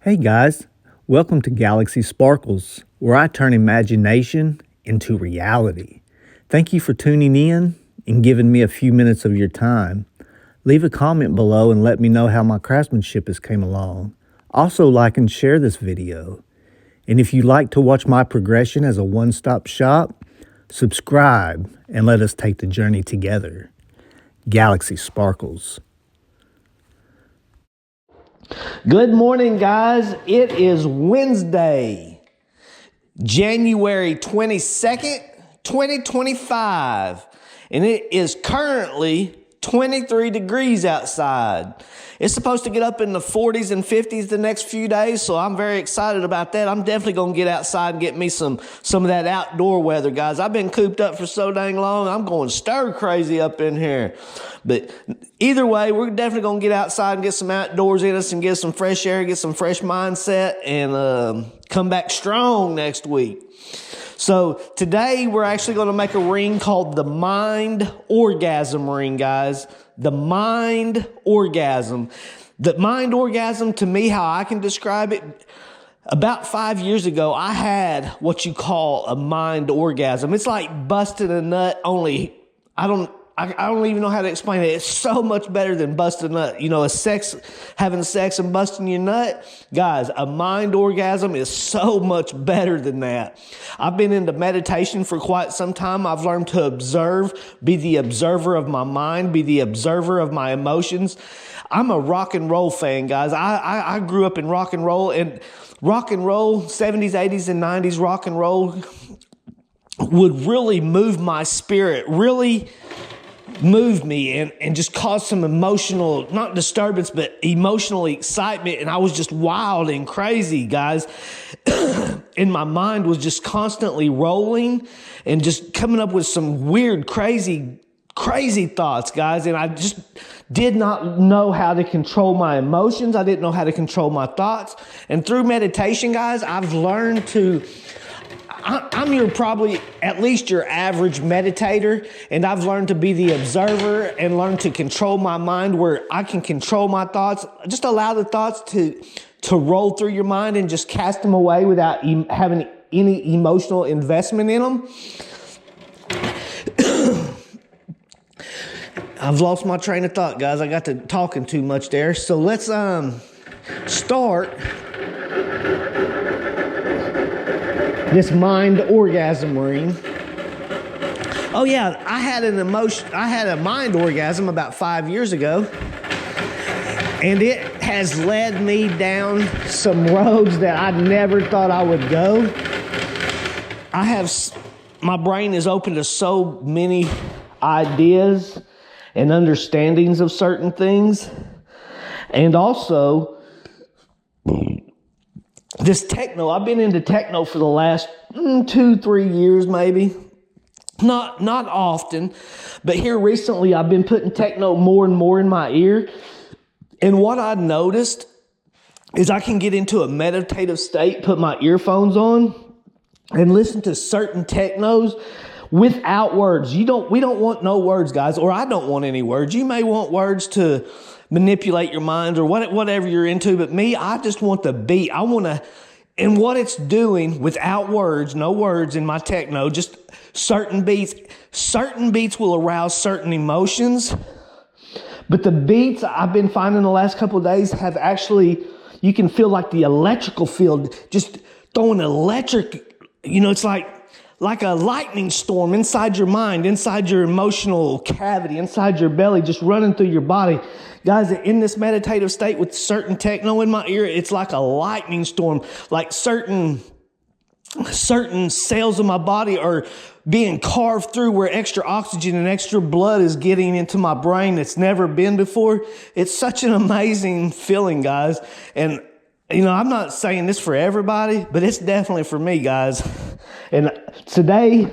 Hey guys, welcome to Galaxy Sparkles, where I turn imagination into reality. Thank you for tuning in and giving me a few minutes of your time. Leave a comment below and let me know how my craftsmanship has came along. Also like and share this video. And if you'd like to watch my progression as a one-stop shop, subscribe and let us take the journey together. Galaxy Sparkles. Good morning, guys. It is Wednesday, January 22nd, 2025, and it is currently 23 degrees outside. It's supposed to get up in the 40s and 50s the next few days, so I'm very excited about that. I'm definitely going to get outside and get me some of that outdoor weather, guys. I've been cooped up for so dang long, I'm going stir crazy up in here. But either way, we're definitely going to get outside and get some outdoors in us and get some fresh air, get some fresh mindset, and come back strong next week. So today we're actually going to make a ring called the Mind Orgasm ring, guys. The Mind Orgasm. The Mind Orgasm, to me, how I can describe it, about 5 years ago, I had what you call a mind orgasm. It's like busting a nut, only I don't even know how to explain it. It's so much better than busting a nut. You know, having sex and busting your nut. Guys, a mind orgasm is so much better than that. I've been into meditation for quite some time. I've learned to observe, be the observer of my mind, be the observer of my emotions. I'm a rock and roll fan, guys. I grew up in rock and roll, 70s, 80s, and 90s rock and roll would really move my spirit, really moved me and just caused some emotional, not disturbance, but emotional excitement. And I was just wild and crazy, guys. And my mind was just constantly rolling and just coming up with some weird, crazy thoughts, guys. And I just did not know how to control my emotions. I didn't know how to control my thoughts. And through meditation, guys, I've learned to I'm probably at least your average meditator, and I've learned to be the observer and learn to control my mind where I can control my thoughts. Just allow the thoughts to roll through your mind and just cast them away without having any emotional investment in them. I've lost my train of thought, guys. I got to talking too much there. So let's start this mind orgasm ring. Oh yeah, I had a mind orgasm about 5 years ago, and it has led me down some roads that I never thought I would go. My brain is open to so many ideas and understandings of certain things, and also this techno. I've been into techno for the last 2-3 years, maybe. Not often, but here recently I've been putting techno more and more in my ear. And what I noticed is I can get into a meditative state, put my earphones on, and listen to certain technos without words. We don't want no words, guys, or I don't want any words. You may want words to manipulate your mind or whatever you're into, but me, I just want the beat. I want to, and what it's doing without words, no words in my techno, just certain beats. Certain beats will arouse certain emotions, but the beats I've been finding the last couple of days have actually, you can feel like the electrical field just throwing electric, it's like a lightning storm inside your mind, inside your emotional cavity, inside your belly, just running through your body. Guys, in this meditative state with certain techno in my ear, it's like a lightning storm, like certain cells of my body are being carved through where extra oxygen and extra blood is getting into my brain that's never been before. It's such an amazing feeling, guys. And I'm not saying this for everybody, but it's definitely for me, guys. And today,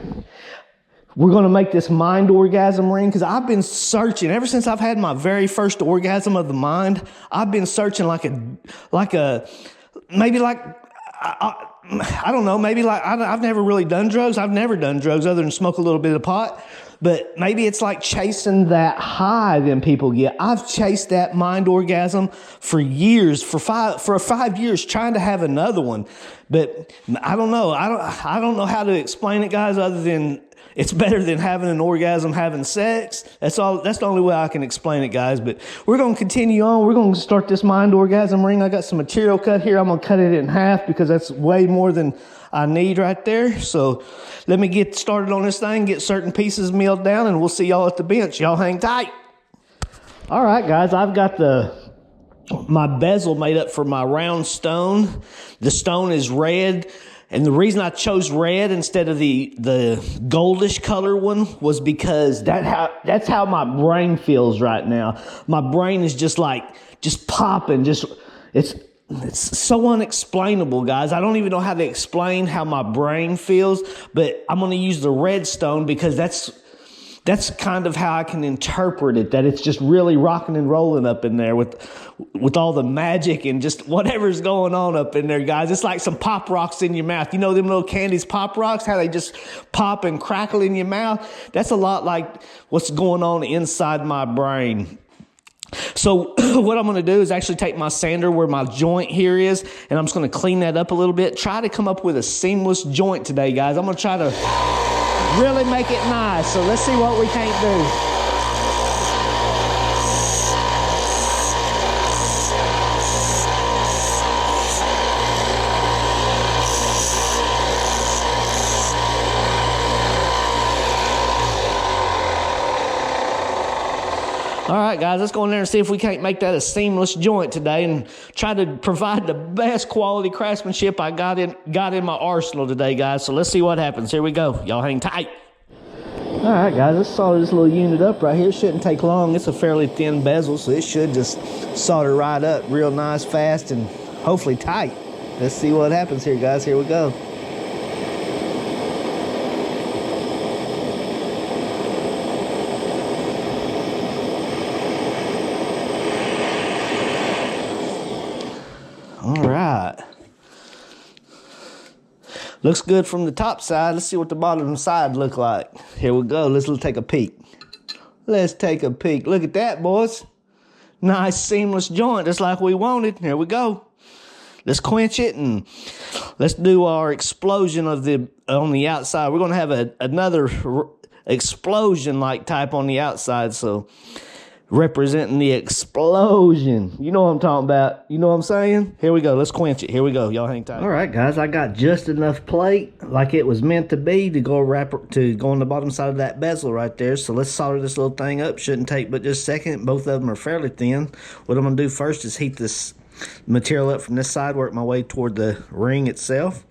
we're going to make this mind orgasm ring because I've been searching ever since I've had my very first orgasm of the mind. I've been searching like I don't know, maybe like, I've never really done drugs. I've never done drugs other than smoke a little bit of pot. But maybe it's like chasing that high that people get. I've chased that mind orgasm for years, for 5 years, trying to have another one. But I don't know. I don't know how to explain it, guys, other than it's better than having an orgasm having sex. That's the only way I can explain it, guys. But we're going to continue on. We're going to start this mind orgasm ring. I got some material cut here. I'm going to cut it in half because that's way more than I need right there. So let me get started on this thing, get certain pieces milled down, and we'll see y'all at the bench. Y'all hang tight. All right, guys, I've got my bezel made up for my round stone. The stone is red. And the reason I chose red instead of the goldish color one was because that's how my brain feels right now. My brain is just popping. It's so unexplainable, guys. I don't even know how to explain how my brain feels, but I'm going to use the red stone because that's kind of how I can interpret it, that it's just really rocking and rolling up in there with all the magic and just whatever's going on up in there, guys. It's like some pop rocks in your mouth. You know them little candies, pop rocks, how they just pop and crackle in your mouth? That's a lot like what's going on inside my brain. So what I'm going to do is actually take my sander where my joint here is, and I'm just going to clean that up a little bit. Try to come up with a seamless joint today, guys. I'm going to try to really make it nice. So let's see what we can't do. All right, guys, let's go in there and see if we can't make that a seamless joint today and try to provide the best quality craftsmanship I got in my arsenal today, guys. So let's see what happens. Here we go. Y'all hang tight. All right, guys, let's solder this little unit up right here. It shouldn't take long. It's a fairly thin bezel, so it should just solder right up real nice, fast, and hopefully tight. Let's see what happens here, guys. Here we go. All right. Looks good from the top side. Let's see what the bottom side look like. Here we go. Let's take a peek. Let's take a peek. Look at that, boys. Nice seamless joint, just like we wanted. Here we go. Let's quench it and let's do our explosion on the outside. We're gonna have another explosion like type on the outside. So representing the explosion. You know what I'm talking about. You know what I'm saying? Here we go. Let's quench it. Here we go. Y'all hang tight. All right, guys. I got just enough plate like it was meant to be to go on the bottom side of that bezel right there. So let's solder this little thing up. Shouldn't take but just a second. Both of them are fairly thin. What I'm going to do first is heat this material up from this side, work my way toward the ring itself,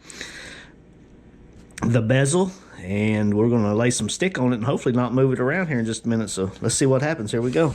the bezel, and we're going to lay some stick on it and hopefully not move it around here in just a minute. So let's see what happens. Here we go.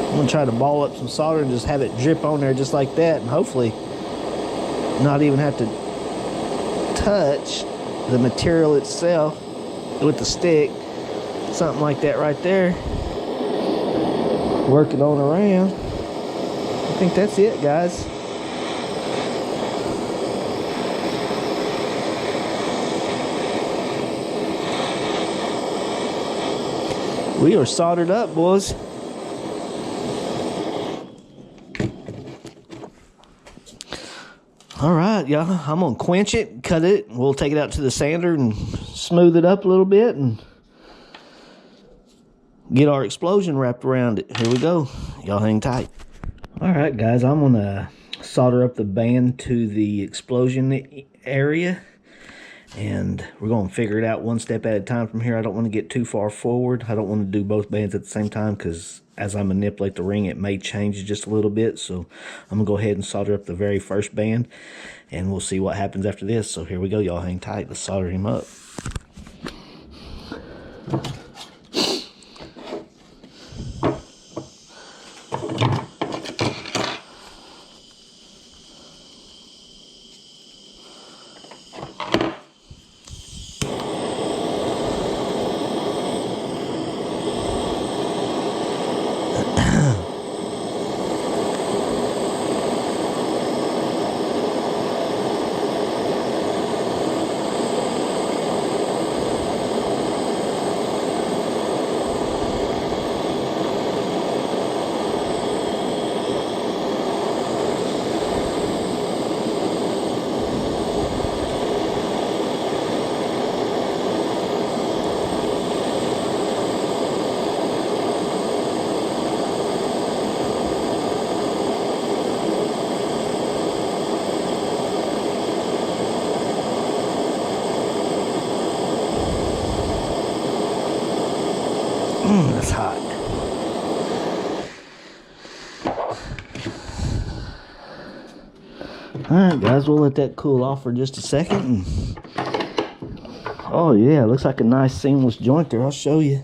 I'm gonna try to ball up some solder and just have it drip on there just like that, and hopefully not even have to touch the material itself with the stick. Something like that right there. Work it on around. I think that's it, guys. We are soldered up, boys. All right, y'all, I'm gonna quench it, cut it. We'll take it out to the sander and smooth it up a little bit and get our explosion wrapped around it. Here we go. Y'all hang tight. All right, guys, I'm gonna solder up the band to the explosion area, and we're gonna figure it out one step at a time from here. I don't want to get too far forward. I don't want to do both bands at the same time because as I manipulate the ring, it may change just a little bit. So I'm gonna go ahead and solder up the very first band. and we'll see what happens after this. So here we go, y'all. Hang tight. Let's solder him up. That's hot. Alright guys, we'll let that cool off for just a second. Oh yeah, looks like a nice seamless joint there. I'll show you.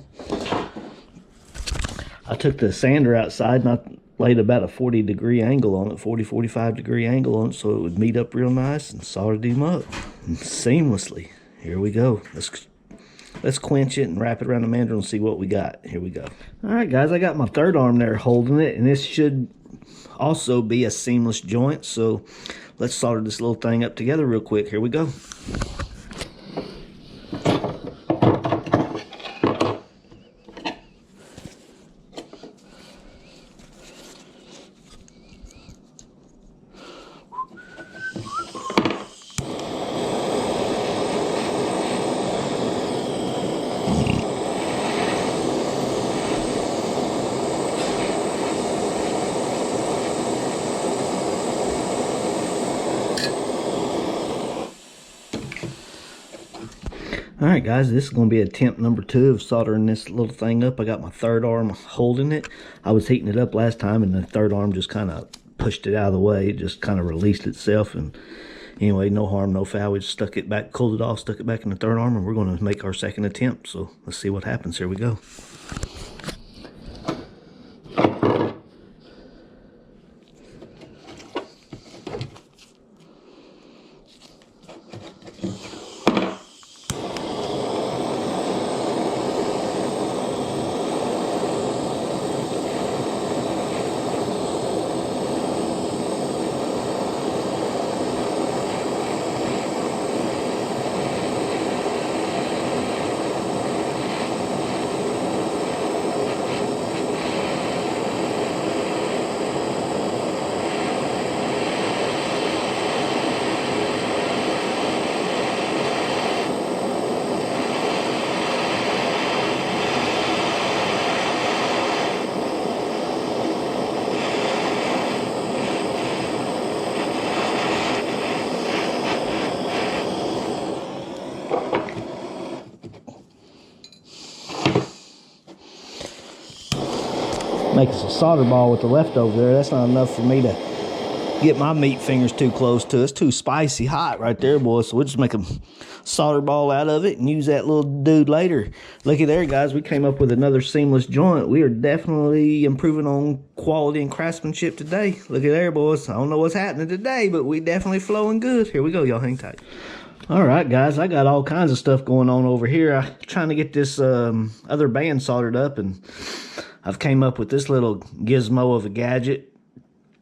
I took the sander outside and I laid about a 40-degree angle on it, 45 degree angle on it, so it would meet up real nice, and soldered him up seamlessly. Here we go. Let's quench it and wrap it around the mandrel and see what we got. Here we go. All right, guys, I got my third arm there holding it, and this should also be a seamless joint. So let's solder this little thing up together real quick. Here we go. All right, guys, this is going to be attempt number 2 of soldering this little thing up. I got my third arm holding it. I was heating it up last time, and the third arm just kind of pushed it out of the way. It just kind of released itself. And anyway, no harm, no foul. We just stuck it back, cooled it off, stuck it back in the third arm, and we're going to make our second attempt. So let's see what happens. Here we go. Make us a solder ball with the leftover there. That's not enough for me to get my meat fingers too close to. It's too spicy hot right there, boys. So we'll just make a solder ball out of it and use that little dude later. Looky there, guys. We came up with another seamless joint. We are definitely improving on quality and craftsmanship today. Looky there, boys. I don't know what's happening today, but we definitely flowing good. Here we go. Y'all hang tight. All right, guys. I got all kinds of stuff going on over here. I'm trying to get this other band soldered up, and I've came up with this little gizmo of a gadget.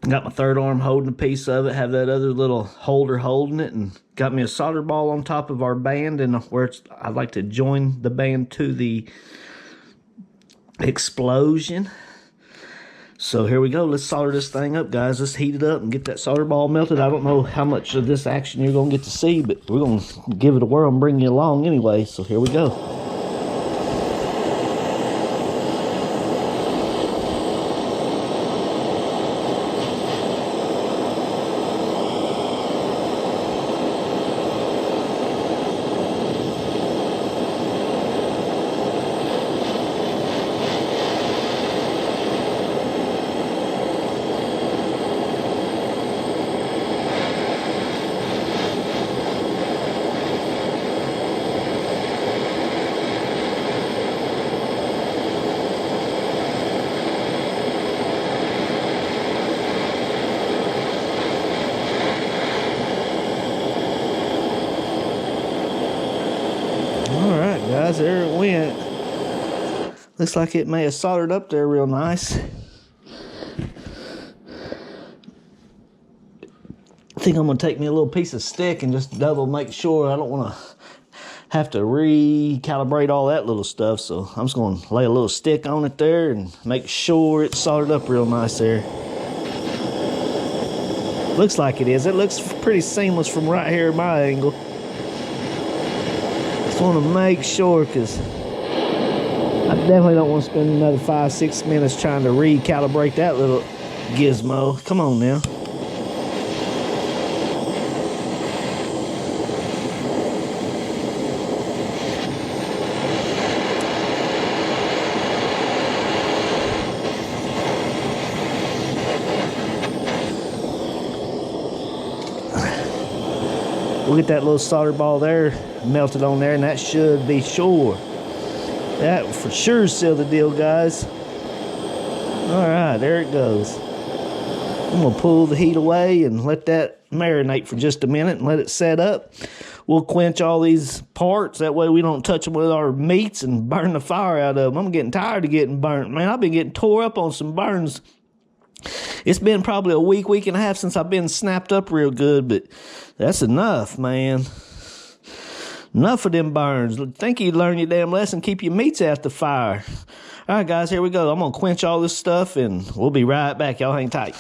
Got my third arm holding a piece of it, have that other little holder holding it, and got me a solder ball on top of our band, and where I'd like to join the band to the explosion. So here we go. Let's solder this thing up, guys. Let's heat it up and get that solder ball melted. I don't know how much of this action you're going to get to see, but we're going to give it a whirl and bring you along anyway. So here we go. guys, there it went. Looks like it may have soldered up there real nice. I think I'm gonna take me a little piece of stick and just double make sure. I don't wanna have to recalibrate all that little stuff, so I'm just gonna lay a little stick on it there and make sure it's soldered up real nice there. Looks like it is. It looks pretty seamless from right here at my angle. Just want to make sure, because I definitely don't want to spend another 5-6 minutes trying to recalibrate that little gizmo. Come on now. We'll get that little solder ball there melted on there, and that should be sure. That will for sure seal the deal, guys. All right, there it goes. I'm gonna pull the heat away and let that marinate for just a minute and let it set up. We'll quench all these parts. That way we don't touch them with our meats and burn the fire out of them. I'm getting tired of getting burnt. Man, I've been getting tore up on some burns. It's been probably a week and a half since I've been snapped up real good, but that's enough, man. Enough of them burns. Think you learn your damn lesson. Keep your meats out the fire. All right, guys, here we go. I'm going to quench all this stuff, and we'll be right back. Y'all hang tight.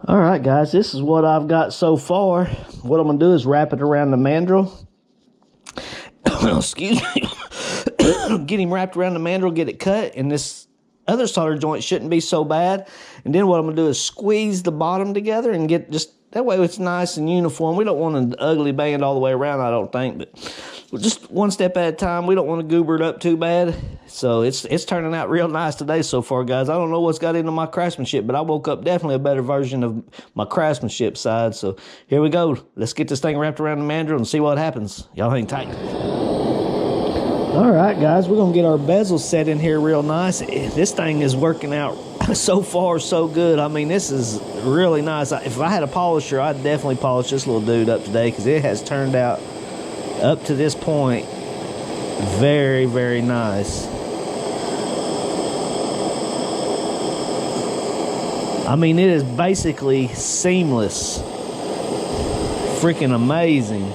All right, guys, this is what I've got so far. What I'm going to do is wrap it around the mandrel. Excuse me. Get him wrapped around the mandrel, get it cut, and this other solder joint shouldn't be so bad. And then what I'm going to do is squeeze the bottom together and get just, that way it's nice and uniform. We don't want an ugly band all the way around, I don't think, but just one step at a time. We don't want to goober it up too bad. So it's turning out real nice today so far, guys. I don't know what's got into my craftsmanship, but I woke up definitely a better version of my craftsmanship side. So here we go. Let's get this thing wrapped around the mandrel and see what happens. Y'all hang tight. All right, guys, we're going to get our bezel set in here real nice. This thing is working out so far so good. I mean, this is really nice. If I had a polisher, I'd definitely polish this little dude up today, because it has turned out up to this point very, very nice. I mean, it is basically seamless. Freaking amazing.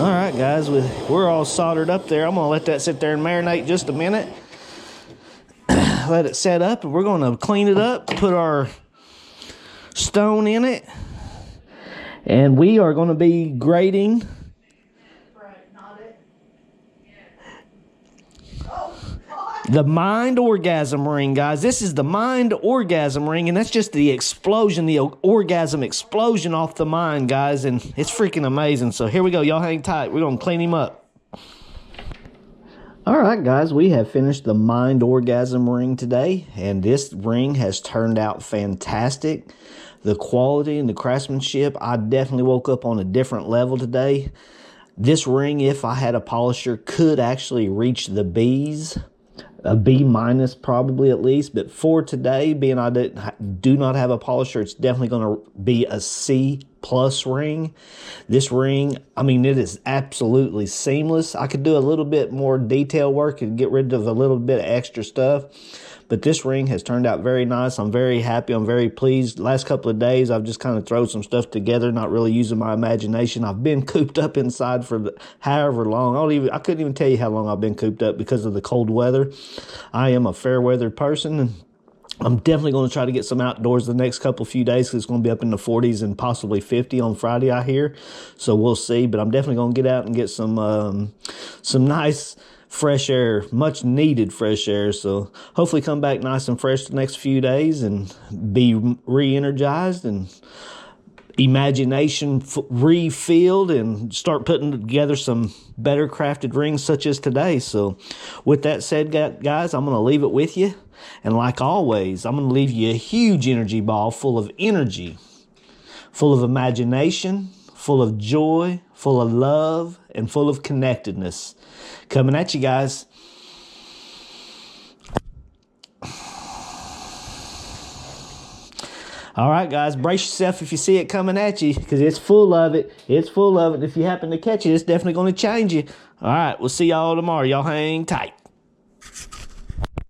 All right, guys, we're all soldered up there. I'm going to let that sit there and marinate just a minute. Let it set up, and we're going to clean it up, put our stone in it, and we are going to be grading. The Mind Orgasm Ring, guys. This is the Mind Orgasm Ring, and that's just the explosion, the orgasm explosion off the mind, guys, and it's freaking amazing. So here we go. Y'all hang tight. We're going to clean him up. All right, guys, we have finished the Mind Orgasm Ring today, and this ring has turned out fantastic. The quality and the craftsmanship, I definitely woke up on a different level today. This ring, if I had a polisher, could actually reach the B's. A B minus probably at least, but for today, being I do not have a polisher, it's definitely going to be a C plus ring. This ring, I mean, it is absolutely seamless. I could do a little bit more detail work and get rid of a little bit of extra stuff, but this ring has turned out very nice. I'm very happy. I'm very pleased. Last couple of days, I've just kind of thrown some stuff together, not really using my imagination. I've been cooped up inside for however long. I couldn't even tell you how long I've been cooped up because of the cold weather. I am a fair weather person, and I'm definitely going to try to get some outdoors the next few days, because it's going to be up in the 40s and possibly 50 on Friday, I hear. So we'll see, but I'm definitely going to get out and get some nice fresh air, much needed fresh air. So hopefully come back nice and fresh the next few days and be re-energized and imagination refilled, and start putting together some better crafted rings such as today. So with that said, guys, I'm going to leave it with you. And like always, I'm going to leave you a huge energy ball full of energy, full of imagination, full of joy, full of love, and full of connectedness. Coming at you, guys. All right, guys, brace yourself if you see it coming at you because it's full of it. It's full of it. If you happen to catch it, it's definitely going to change you. All right, we'll see y'all tomorrow. Y'all hang tight.